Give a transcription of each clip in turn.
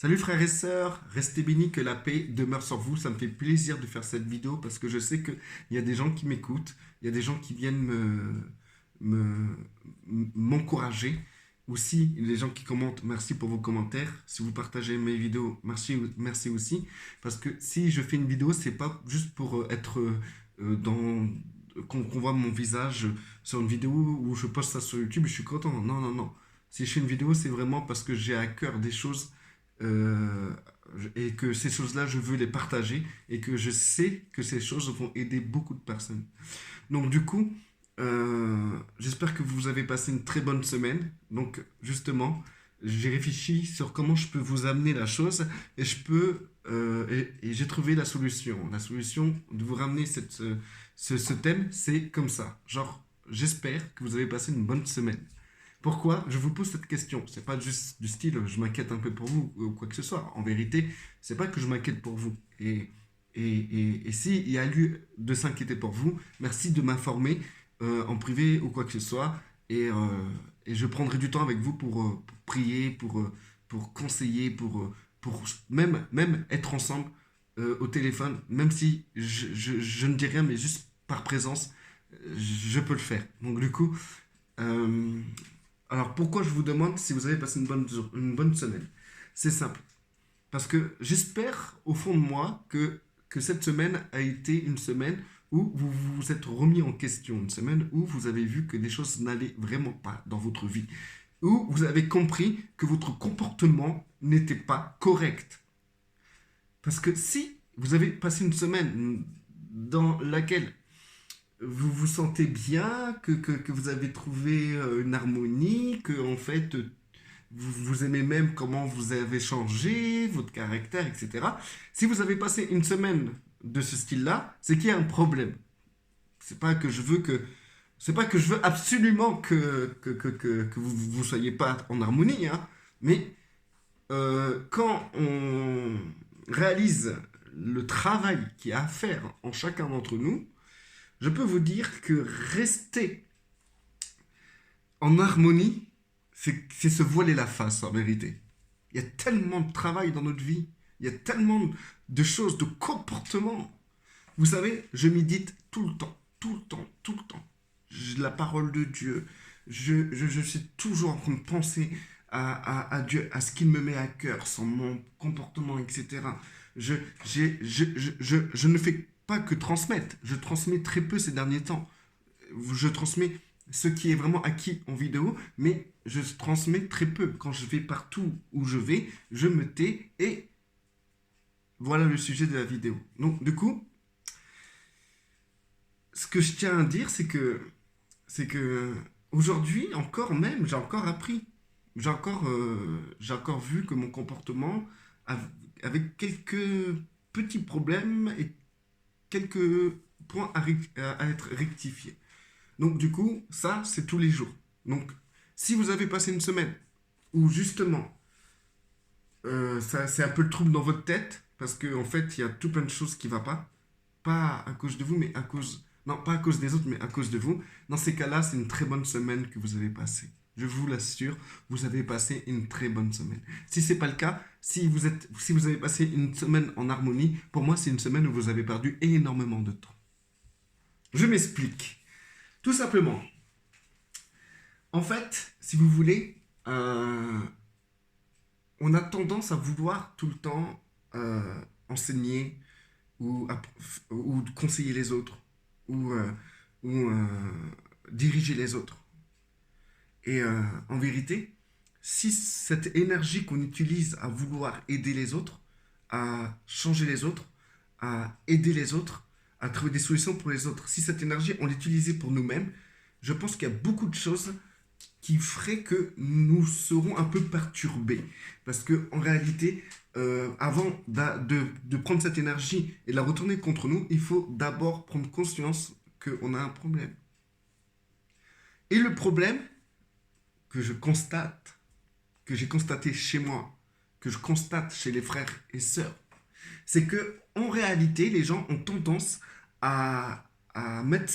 Salut frères et sœurs, restez bénis, que la paix demeure sur vous. Ça me fait plaisir de faire cette vidéo parce que je sais qu'il y a des gens qui m'écoutent, il y a des gens qui viennent me- m'encourager. Aussi, les gens qui commentent, merci pour vos commentaires. Si vous partagez mes vidéos, merci aussi. Parce que si je fais une vidéo, c'est pas juste pour être dans qu'on voit mon visage sur une vidéo où je poste ça sur YouTube et je suis content. Non, non, non. Si je fais une vidéo, c'est vraiment parce que j'ai à cœur des choses euh, et que ces choses-là, je veux les partager et que je sais que ces choses vont aider beaucoup de personnes. Donc du coup, j'espère que vous avez passé une très bonne semaine. Donc justement, j'ai réfléchi sur comment je peux vous amener la chose et et j'ai trouvé la solution. La solution de vous ramener ce thème, c'est comme ça. Genre, j'espère que vous avez passé une bonne semaine. Pourquoi je vous pose cette question? C'est pas juste du style je m'inquiète un peu pour vous ou quoi que ce soit. En vérité, c'est pas que je m'inquiète pour vous. Et s'il y a lieu de s'inquiéter pour vous, merci de m'informer en privé ou quoi que ce soit. Et, euh, et je prendrai du temps avec vous pour prier, pour conseiller, pour même être ensemble au téléphone, même si je ne dis rien, mais juste par présence, je peux le faire. Donc du coup, euh, alors pourquoi je vous demande si vous avez passé une bonne semaine? C'est simple. Parce que j'espère au fond de moi que cette semaine a été une semaine où vous vous êtes remis en question, une semaine où vous avez vu que des choses n'allaient vraiment pas dans votre vie, où vous avez compris que votre comportement n'était pas correct. Parce que si vous avez passé une semaine dans laquelle vous vous sentez bien, que vous avez trouvé une harmonie, que en fait vous aimez même comment vous avez changé, votre caractère, etc. Si vous avez passé une semaine de ce style-là, c'est qu'il y a un problème. C'est pas que je veux que, c'est pas que je veux absolument que vous soyez pas en harmonie, hein, mais quand on réalise le travail qu'il y a à faire en chacun d'entre nous, je peux vous dire que rester en harmonie, c'est se voiler la face en vérité. Il y a tellement de travail dans notre vie, il y a tellement de choses, de comportements. Vous savez, je médite tout le temps, tout le temps, tout le temps. La parole de Dieu, je suis toujours en train de penser à Dieu, à ce qu'il me met à cœur, son mon comportement, etc. Je ne fais pas que transmettre, je transmets très peu ces derniers temps. Je transmets ce qui est vraiment acquis en vidéo, mais je transmets très peu. Quand je vais partout où je vais, je me tais et voilà le sujet de la vidéo. Donc, du coup, ce que je tiens à dire, c'est que aujourd'hui, encore même, j'ai encore appris. J'ai encore vu que mon comportement avait quelques petits problèmes et quelques points à être rectifiés. Donc du coup, ça, c'est tous les jours. Donc, si vous avez passé une semaine où justement, ça, c'est un peu le trouble dans votre tête, parce qu'en fait, il y a tout plein de choses qui ne vont pas à cause de vous, mais à cause... Non, pas à cause des autres, mais à cause de vous. Dans ces cas-là, c'est une très bonne semaine que vous avez passée. Je vous l'assure, vous avez passé une très bonne semaine. Si c'est pas le cas, si vous avez passé une semaine en harmonie, pour moi, c'est une semaine où vous avez perdu énormément de temps. Je m'explique. Tout simplement, en fait, si vous voulez, on a tendance à vouloir tout le temps enseigner ou, ou conseiller les autres ou, ou diriger les autres. Et en vérité, si cette énergie qu'on utilise à vouloir aider les autres, à changer les autres, à aider les autres, à trouver des solutions pour les autres, si cette énergie, on l'utilisait pour nous-mêmes, je pense qu'il y a beaucoup de choses qui ferait que nous serons un peu perturbés. Parce que en réalité, avant de prendre cette énergie et de la retourner contre nous, il faut d'abord prendre conscience qu'on a un problème. Et le problème que je constate, que j'ai constaté chez moi, que je constate chez les frères et sœurs, c'est que en réalité, les gens ont tendance à mettre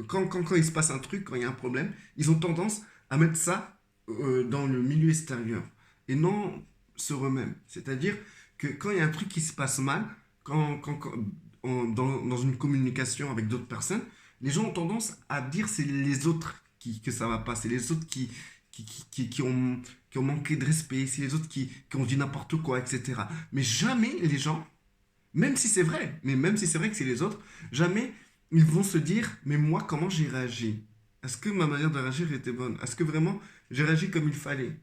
quand il se passe un truc, quand il y a un problème, ils ont tendance à mettre ça dans le milieu extérieur. Et non, sur eux-mêmes. C'est-à-dire que quand il y a un truc qui se passe mal, dans une communication avec d'autres personnes, les gens ont tendance à dire c'est les autres que ça va pas, c'est les autres qui ont manqué de respect, c'est les autres qui ont dit n'importe quoi, etc. Mais jamais les gens, même si c'est vrai, mais même si c'est vrai que c'est les autres, jamais ils vont se dire, mais moi, comment j'ai réagi? Est-ce que ma manière de réagir était bonne? Est-ce que vraiment j'ai réagi comme il fallait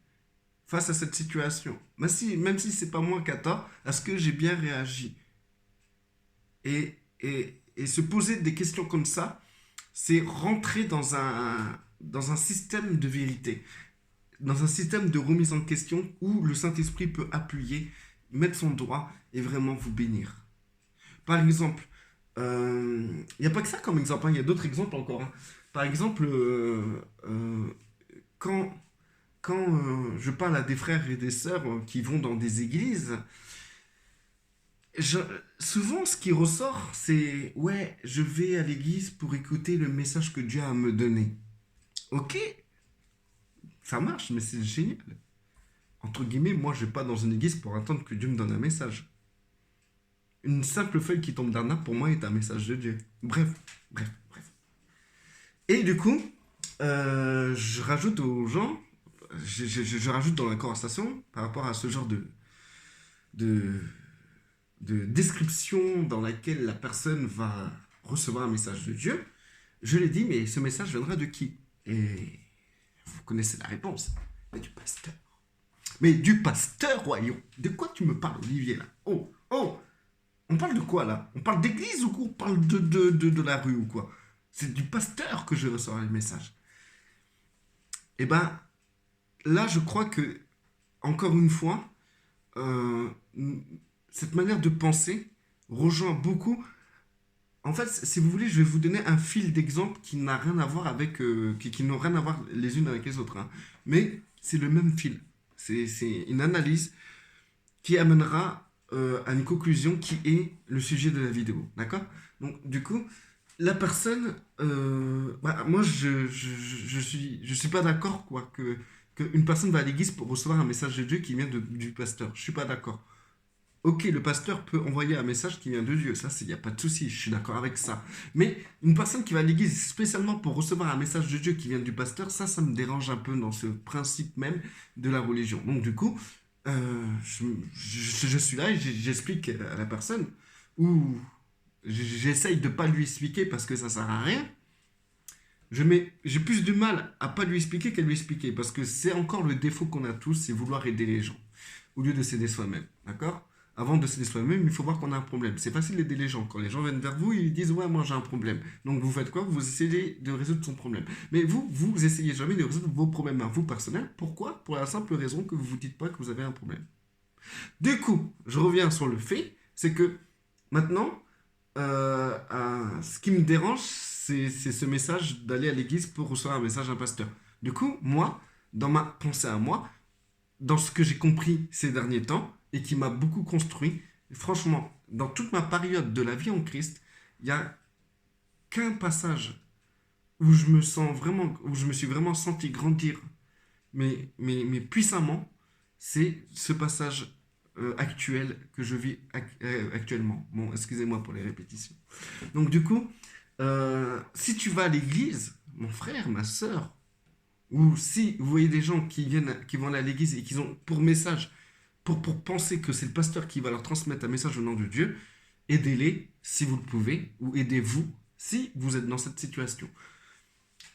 face à cette situation? Même si c'est pas moi qui a tort, est-ce que j'ai bien réagi? Et se poser des questions comme ça, c'est rentrer dans un système de vérité, dans un système de remise en question où le Saint-Esprit peut appuyer, mettre son doigt et vraiment vous bénir. Par exemple, il n'y a pas que ça comme exemple, hein, il y a d'autres exemples encore, hein. Par exemple, quand, quand je parle à des frères et des sœurs qui vont dans des églises, je- souvent ce qui ressort, c'est ouais, je vais à l'église pour écouter le message que Dieu a à me donner. Ok, ça marche, mais c'est génial. Entre guillemets, moi je vais pas dans une église pour attendre que Dieu me donne un message. Une simple feuille qui tombe d'un arbre pour moi est un message de Dieu. Bref, bref. Et du coup, je rajoute aux gens, je rajoute dans la conversation par rapport à ce genre de, de description dans laquelle la personne va recevoir un message de Dieu, je lui dis, mais ce message viendra de qui? Et vous connaissez la réponse. Mais du pasteur. Mais du pasteur, royaume. De quoi tu me parles, Olivier, là? Oh, oh, on parle de quoi, là? On parle d'église ou quoi? On parle de la rue ou quoi? C'est du pasteur que je reçois le message. Et ben, là, je crois que, encore une fois, euh, cette manière de penser rejoint beaucoup. En fait, si vous voulez, je vais vous donner un fil d'exemple qui n'a rien à voir avec, qui n'ont rien à voir les unes avec les autres, hein. Mais c'est le même fil. C'est une analyse qui amènera à une conclusion qui est le sujet de la vidéo. D'accord? Donc, du coup, la personne, moi, je suis pas d'accord, quoi, que une personne va à l'église pour recevoir un message de Dieu qui vient du pasteur. Je suis pas d'accord. Ok, le pasteur peut envoyer un message qui vient de Dieu, ça, il n'y a pas de souci, je suis d'accord avec ça. Mais une personne qui va à l'église spécialement pour recevoir un message de Dieu qui vient du pasteur, ça me dérange un peu dans ce principe même de la religion. Donc du coup, je suis là et j'explique à la personne, ou j'essaye de ne pas lui expliquer parce que ça sert à rien. J'ai plus de mal à pas lui expliquer qu'à lui expliquer, parce que c'est encore le défaut qu'on a tous, c'est vouloir aider les gens, au lieu de s'aider soi-même, d'accord? Avant de s'aider soi-même, il faut voir qu'on a un problème. C'est facile d'aider les gens. Quand les gens viennent vers vous, ils disent ouais, moi j'ai un problème. Donc vous faites quoi? Vous essayez de résoudre son problème. Mais vous essayez jamais de résoudre vos problèmes à vous personnels. Pourquoi? Pour la simple raison que vous vous dites pas que vous avez un problème. Du coup, je reviens sur le fait, c'est que maintenant, ce qui me dérange, c'est ce message d'aller à l'église pour recevoir un message d'un pasteur. Du coup, moi, dans ma pensée à moi, dans ce que j'ai compris ces derniers temps et qui m'a beaucoup construit, franchement, dans toute ma période de la vie en Christ, il n'y a qu'un passage où je me sens vraiment, où je me suis vraiment senti grandir, mais puissamment, c'est ce passage actuel que je vis actuellement. Bon, excusez-moi pour les répétitions. Donc du coup, si tu vas à l'église, mon frère, ma soeur, ou si vous voyez des gens qui vont aller à l'église et qui ont pour message, pour penser que c'est le pasteur qui va leur transmettre un message au nom de Dieu, aidez-les si vous le pouvez, ou aidez-vous si vous êtes dans cette situation.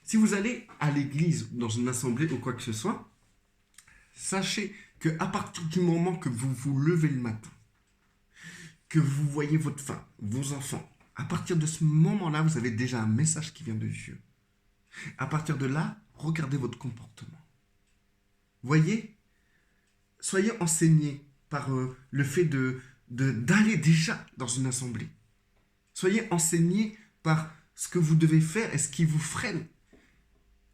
Si vous allez à l'église, dans une assemblée ou quoi que ce soit, sachez que à partir du moment que vous vous levez le matin, que vous voyez votre femme, vos enfants, à partir de ce moment-là, vous avez déjà un message qui vient de Dieu. À partir de là, regardez votre comportement. Voyez, soyez enseignés par le fait d'aller déjà dans une assemblée. Soyez enseignés par ce que vous devez faire et ce qui vous freine.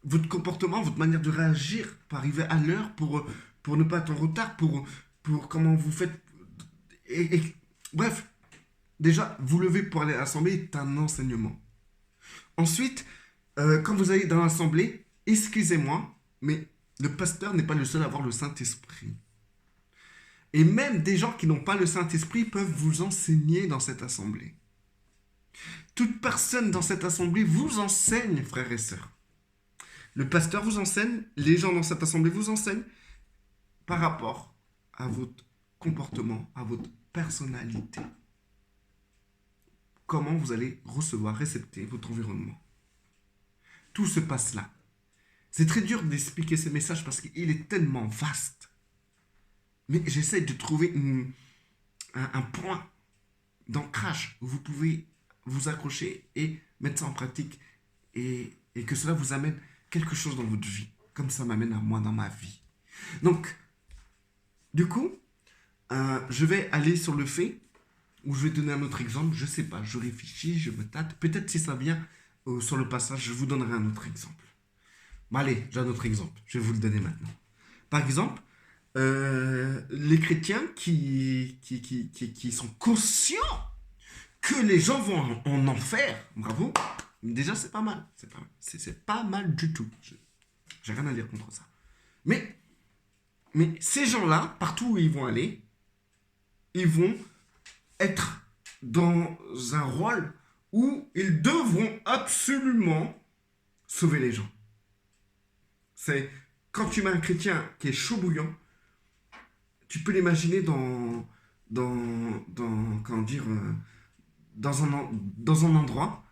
Votre comportement, votre manière de réagir pour arriver à l'heure, pour ne pas être en retard, pour comment vous faites. Bref, déjà, vous lever pour aller à l'assemblée est un enseignement. Ensuite, quand vous allez dans l'assemblée, excusez-moi, mais le pasteur n'est pas le seul à avoir le Saint-Esprit. Et même des gens qui n'ont pas le Saint-Esprit peuvent vous enseigner dans cette assemblée. Toute personne dans cette assemblée vous enseigne, frères et sœurs. Le pasteur vous enseigne, les gens dans cette assemblée vous enseignent par rapport à votre comportement, à votre personnalité. Comment vous allez recevoir, récepter votre environnement. Tout se passe là. C'est très dur d'expliquer ce message parce qu'il est tellement vaste. Mais j'essaie de trouver un point d'ancrage où vous pouvez vous accrocher et mettre ça en pratique et que cela vous amène quelque chose dans votre vie, comme ça m'amène à moi dans ma vie. Donc, du coup, je vais aller sur le fait, ou je vais donner un autre exemple, je ne sais pas, je réfléchis, je me tâte, peut-être si ça vient sur le passage, je vous donnerai un autre exemple. Bon, allez, j'ai un autre exemple, je vais vous le donner maintenant. Par exemple, les chrétiens qui sont conscients que les gens vont en enfer, bravo, déjà c'est pas mal, c'est pas mal du tout, j'ai rien à dire contre ça. Mais ces gens-là, partout où ils vont aller, ils vont être dans un rôle où ils devront absolument sauver les gens. C'est quand tu mets un chrétien qui est chaud bouillant, tu peux l'imaginer comment dire, dans un endroit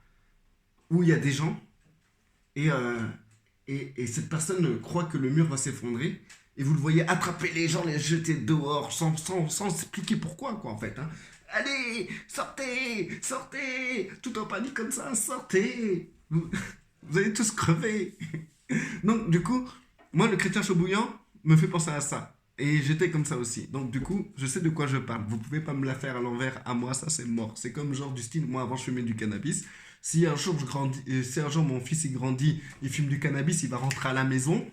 où il y a des gens et cette personne croit que le mur va s'effondrer et vous le voyez attraper les gens, les jeter dehors sans expliquer pourquoi, quoi, en fait. Hein. Allez, sortez, tout en panique comme ça, sortez. Vous allez tous crever. Donc, du coup, moi, le chrétien chaud bouillant me fait penser à ça. Et j'étais comme ça aussi. Donc, du coup, je sais de quoi je parle. Vous pouvez pas me la faire à l'envers. À moi, ça, c'est mort. C'est comme genre du style, moi, avant, je fumais du cannabis. Si un jour, si un jour mon fils, il grandit, il fume du cannabis, il va rentrer à la maison,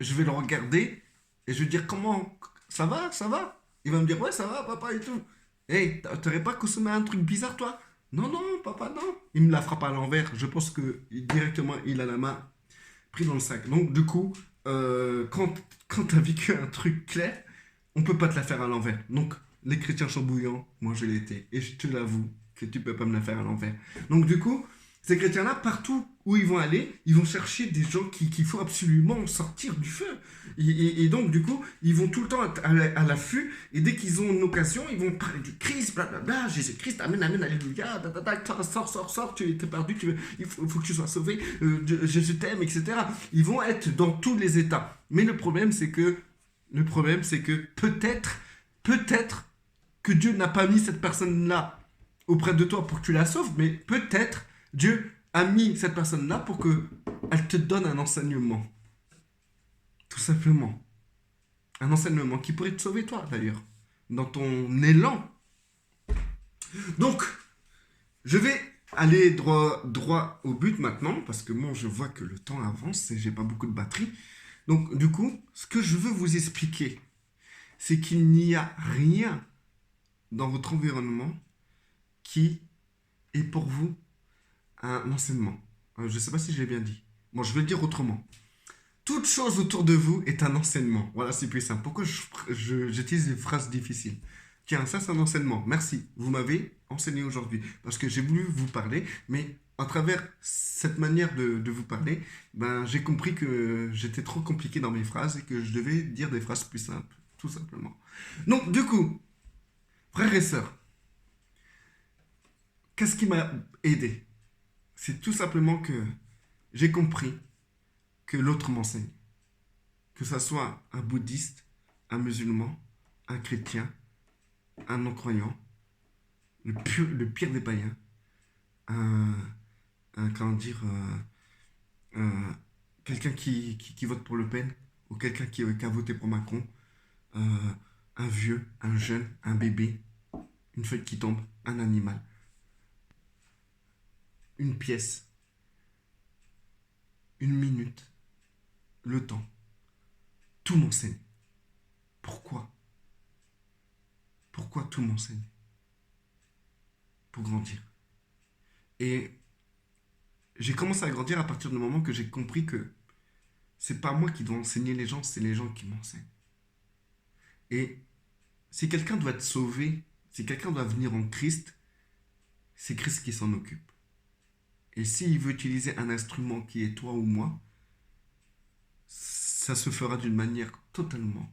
je vais le regarder et je vais dire, comment, ça va? Il va me dire, ouais, ça va, papa, et tout. Hey, t'aurais pas consommé un truc bizarre, toi? Non, non, papa, non. Il me la frappe à l'envers. Je pense que directement, il a la main pris dans le sac. Donc, du coup, quand tu as vécu un truc clair, on peut pas te la faire à l'envers. Donc, les chrétiens chambouillants, moi je l'ai été. Et je te l'avoue que tu peux pas me la faire à l'envers. Donc, du coup, ces chrétiens-là, partout où ils vont aller, ils vont chercher des gens qu'il faut absolument sortir du feu. Et donc, du coup, ils vont tout le temps être à l'affût. Et dès qu'ils ont une occasion, ils vont parler du Christ, blablabla, Jésus-Christ, amen, amen, alléluia, sors, tu es perdu, il faut que tu sois sauvé, Jésus t'aime, etc. Ils vont être dans tous les états. Mais le problème, c'est que peut-être que Dieu n'a pas mis cette personne-là auprès de toi pour que tu la sauves, mais peut-être Dieu a mis cette personne-là pour qu'elle te donne un enseignement. Tout simplement. Un enseignement qui pourrait te sauver toi, d'ailleurs. Dans ton élan. Donc, je vais aller droit au but maintenant, parce que moi, je vois que le temps avance et j'ai pas beaucoup de batterie. Donc, du coup, ce que je veux vous expliquer, c'est qu'il n'y a rien dans votre environnement qui est pour vous un enseignement. Je ne sais pas si je l'ai bien dit. Bon, je vais le dire autrement. Toute chose autour de vous est un enseignement. Voilà, c'est plus simple. Pourquoi j'utilise des phrases difficiles? Tiens, ça c'est un enseignement. Merci. Vous m'avez enseigné aujourd'hui. Parce que j'ai voulu vous parler, mais à travers cette manière de vous parler, ben, j'ai compris que j'étais trop compliqué dans mes phrases et que je devais dire des phrases plus simples. Tout simplement. Donc, du coup, frères et sœurs, qu'est-ce qui m'a aidé? C'est tout simplement que j'ai compris que l'autre m'enseigne. Que ça soit un bouddhiste, un musulman, un chrétien, un non-croyant, le pire des païens, comment dire, quelqu'un qui vote pour Le Pen, ou quelqu'un qui a voté pour Macron, un vieux, un jeune, un bébé, une feuille qui tombe, un animal, une pièce, une minute, le temps. Tout m'enseigne. Pourquoi? Pourquoi tout m'enseigne? Pour grandir. Et j'ai commencé à grandir à partir du moment que j'ai compris que c'est pas moi qui dois enseigner les gens, c'est les gens qui m'enseignent. Et Si quelqu'un doit être sauvé, si quelqu'un doit venir en Christ, c'est Christ qui s'en occupe. Et s'il veut utiliser un instrument qui est toi ou moi, ça se fera d'une manière totalement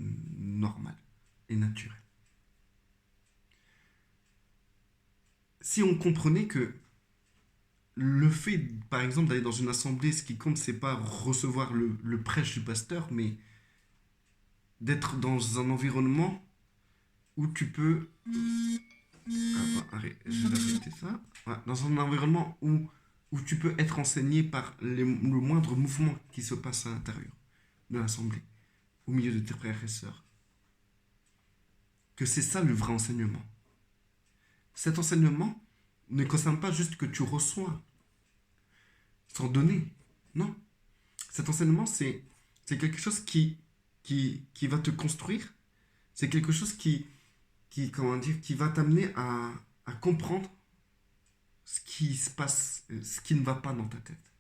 normale et naturelle. Si on comprenait que le fait, par exemple, d'aller dans une assemblée, ce qui compte, c'est pas recevoir le prêche du pasteur, mais d'être dans un environnement où tu peux... je vais arrêter ça. Voilà, dans un environnement où tu peux être enseigné par le moindre mouvement qui se passe à l'intérieur de l'assemblée, au milieu de tes frères et sœurs. Que c'est ça le vrai enseignement. Cet enseignement ne concerne pas juste que tu reçois sans donner. Non. Cet enseignement, c'est quelque chose qui va te construire. C'est quelque chose comment dire, qui va t'amener à comprendre ce qui se passe, ce qui ne va pas dans ta tête.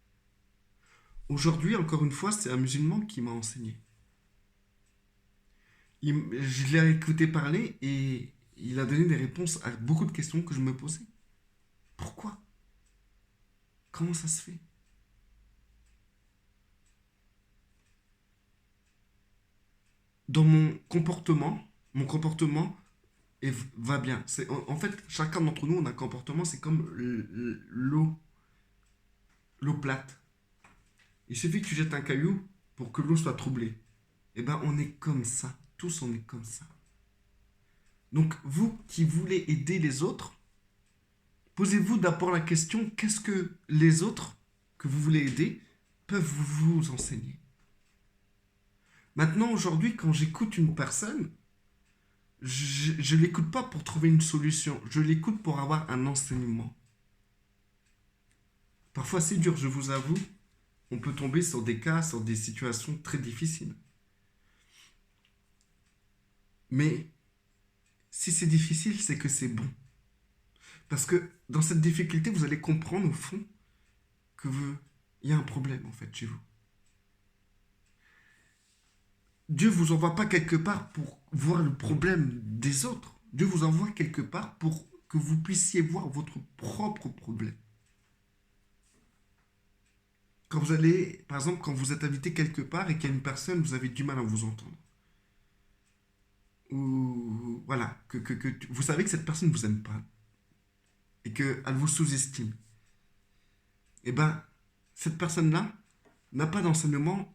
Aujourd'hui, encore une fois, c'est un musulman qui m'a enseigné. Je l'ai écouté parler et il a donné des réponses à beaucoup de questions que je me posais. Pourquoi? Comment ça se fait? Dans mon comportement va bien. En fait, chacun d'entre nous, on a un comportement, c'est comme l'eau plate. Il suffit que tu jettes un caillou pour que l'eau soit troublée. Eh bien, on est comme ça. Tous, on est comme ça. Donc, vous qui voulez aider les autres, posez-vous d'abord la question, qu'est-ce que les autres que vous voulez aider peuvent vous enseigner? Maintenant, aujourd'hui, quand j'écoute une personne, je ne l'écoute pas pour trouver une solution, je l'écoute pour avoir un enseignement. Parfois, c'est dur, je vous avoue, on peut tomber sur des cas, sur des situations très difficiles. Mais si c'est difficile, c'est que c'est bon. Parce que dans cette difficulté, vous allez comprendre au fond il y a un problème en fait chez vous. Dieu vous envoie pas quelque part pour voir le problème des autres. Dieu vous envoie quelque part pour que vous puissiez voir votre propre problème. Quand vous allez, par exemple, quand vous êtes invité quelque part et qu'il y a une personne, vous avez du mal à vous entendre. Ou voilà, vous savez que cette personne ne vous aime pas et qu'elle vous sous-estime. Eh bien, cette personne-là n'a pas d'enseignement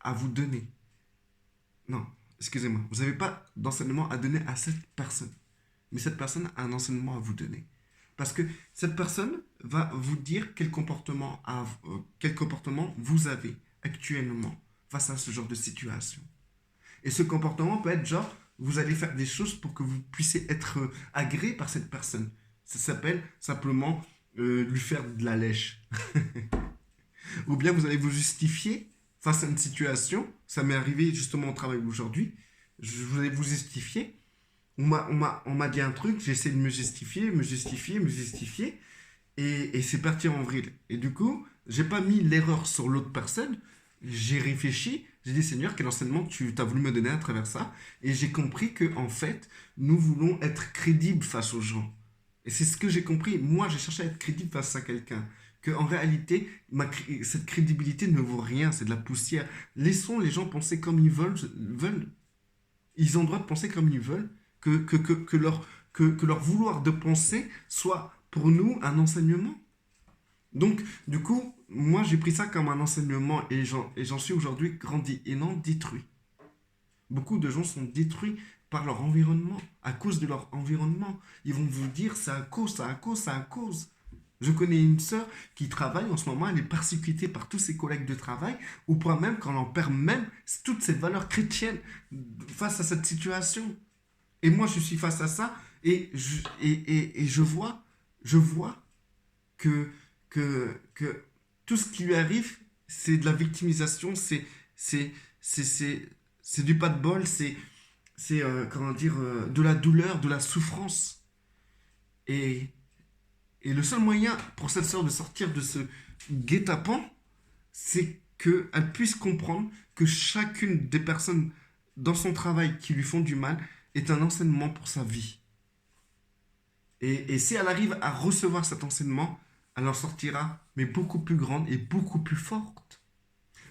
à vous donner. Non, excusez-moi, vous n'avez pas d'enseignement à donner à cette personne. Mais cette personne a un enseignement à vous donner. Parce que cette personne va vous dire quel comportement vous avez actuellement face à ce genre de situation. Et ce comportement peut être genre, vous allez faire des choses pour que vous puissiez être agréé par cette personne. Ça s'appelle simplement lui faire de la lèche. Ou bien vous allez vous justifier face à une situation. Ça m'est arrivé justement au travail aujourd'hui. Je voulais vous justifier. On m'a dit un truc, j'ai essayé de me justifier. Et c'est parti en vrille. Et du coup, j'ai pas mis l'erreur sur l'autre personne. J'ai réfléchi. J'ai dit, Seigneur, quel enseignement tu as voulu me donner à travers ça? Et j'ai compris que en fait, nous voulons être crédibles face aux gens. Et c'est ce que j'ai compris. Moi, j'ai cherché à être crédible face à quelqu'un. Qu'en réalité, cette crédibilité ne vaut rien, c'est de la poussière. Laissons les gens penser comme ils veulent. Ils ont le droit de penser comme ils veulent. Que leur vouloir de penser soit pour nous un enseignement. Donc, du coup, moi, j'ai pris ça comme un enseignement et j'en suis aujourd'hui grandi et non détruit. Beaucoup de gens sont détruits par leur environnement, à cause de leur environnement. Ils vont vous dire, c'est à cause. Je connais une sœur qui travaille en ce moment, elle est persécutée par tous ses collègues de travail, au point même qu'on en perd même toutes ses valeurs chrétiennes face à cette situation. Et moi, je suis face à ça et je vois que tout ce qui lui arrive, c'est de la victimisation, c'est du pas de bol, de la douleur, de la souffrance. Et le seul moyen pour cette sœur de sortir de ce guet-apens, c'est qu'elle puisse comprendre que chacune des personnes dans son travail qui lui font du mal, est un enseignement pour sa vie. Et si elle arrive à recevoir cet enseignement, elle en sortira, mais beaucoup plus grande et beaucoup plus forte.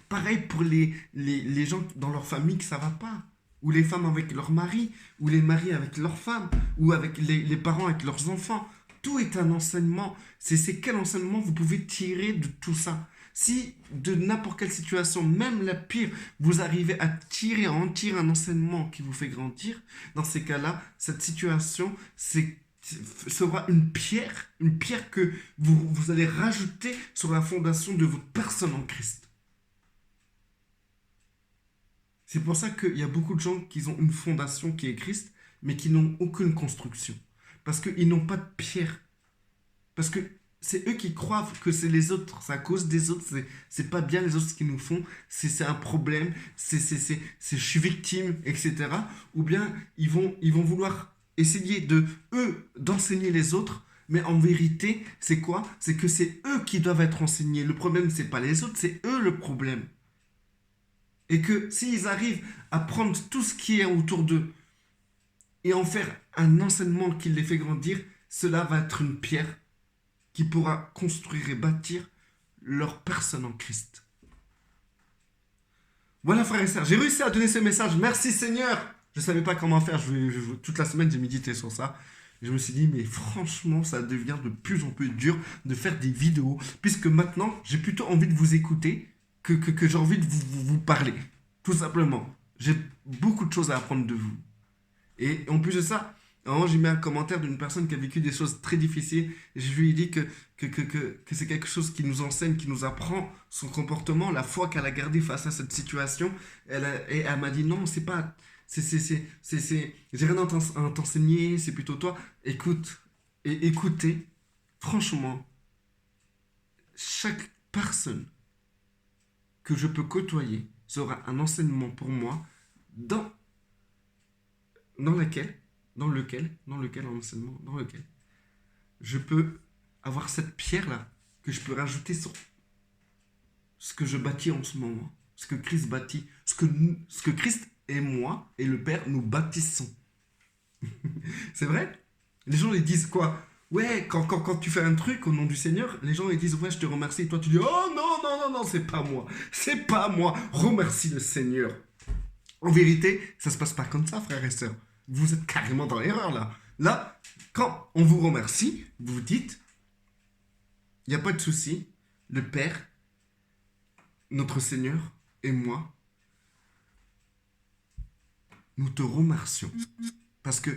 Pareil pour les gens dans leur famille que ça va pas. Ou les femmes avec leur mari, ou les maris avec leurs femmes, ou avec les parents avec leurs enfants. Tout est un enseignement. C'est quel enseignement vous pouvez tirer de tout ça? Si de n'importe quelle situation, même la pire, vous arrivez à en tirer un enseignement qui vous fait grandir, dans ces cas-là, cette situation, sera une pierre que vous allez rajouter sur la fondation de votre personne en Christ. C'est pour ça qu'il y a beaucoup de gens qui ont une fondation qui est Christ, mais qui n'ont aucune construction. Parce qu'ils n'ont pas de pierre. Parce que c'est eux qui croient que c'est les autres, c'est à cause des autres, c'est pas bien les autres ce qu'ils nous font, c'est un problème, je suis victime, etc. Ou bien ils vont vouloir essayer d'enseigner les autres, mais en vérité, c'est quoi? C'est que c'est eux qui doivent être enseignés. Le problème, c'est pas les autres, c'est eux le problème. Et que s'ils arrivent à prendre tout ce qui est autour d'eux et en faire un enseignement qui les fait grandir, cela va être une pierre qui pourra construire et bâtir leur personne en Christ. Voilà frères et sœurs, j'ai réussi à donner ce message. Merci Seigneur. Je ne savais pas comment faire. Toute la semaine, j'ai médité sur ça. Et je me suis dit, mais franchement, ça devient de plus en plus dur de faire des vidéos. Puisque maintenant, j'ai plutôt envie de vous écouter que j'ai envie de vous parler. Tout simplement. J'ai beaucoup de choses à apprendre de vous. Et en plus de ça, j'ai mis un commentaire d'une personne qui a vécu des choses très difficiles. Et je lui ai dit que c'est quelque chose qui nous enseigne, qui nous apprend son comportement, la foi qu'elle a gardée face à cette situation. Et elle m'a dit non, c'est pas... j'ai rien à t'enseigner, c'est plutôt toi. Écoute, et écoutez, franchement, chaque personne que je peux côtoyer sera un enseignement pour moi dans lequel je peux avoir cette pierre-là que je peux rajouter sur ce que je bâtis en ce moment, ce que Christ bâtit, ce que Christ et moi et le Père nous bâtissons. C'est vrai? Les gens ils disent quoi? Ouais, quand tu fais un truc au nom du Seigneur, les gens ils disent ouais, je te remercie. Et toi tu dis oh non, c'est pas moi. C'est pas moi. Remercie le Seigneur. En vérité, ça se passe pas comme ça, frères et sœurs. Vous êtes carrément dans l'erreur là. Là, quand on vous remercie, vous dites il n'y a pas de souci, le Père, notre Seigneur et moi, nous te remercions. Parce que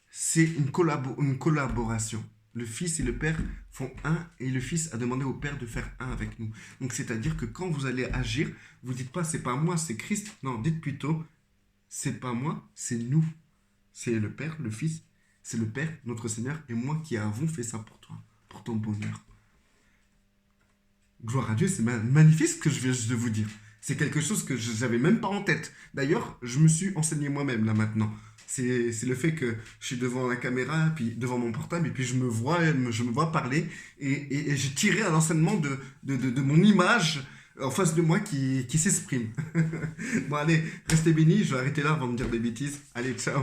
c'est une collaboration. Le Fils et le Père font un et le Fils a demandé au Père de faire un avec nous. Donc c'est-à-dire que quand vous allez agir, vous dites pas c'est pas moi, c'est Christ. Non, dites plutôt c'est pas moi, c'est nous. C'est le Père, le Fils, c'est le Père, notre Seigneur et moi qui avons fait ça pour toi, pour ton bonheur. Gloire à Dieu, c'est magnifique ce que je viens de vous dire. C'est quelque chose que je n'avais même pas en tête. D'ailleurs, je me suis enseigné moi-même là maintenant. C'est le fait que je suis devant la caméra, puis devant mon portable, et puis je me vois parler, et j'ai tiré un enseignement de mon image en face de moi qui s'exprime. Bon allez, restez bénis, je vais arrêter là avant de dire des bêtises. Allez, ciao.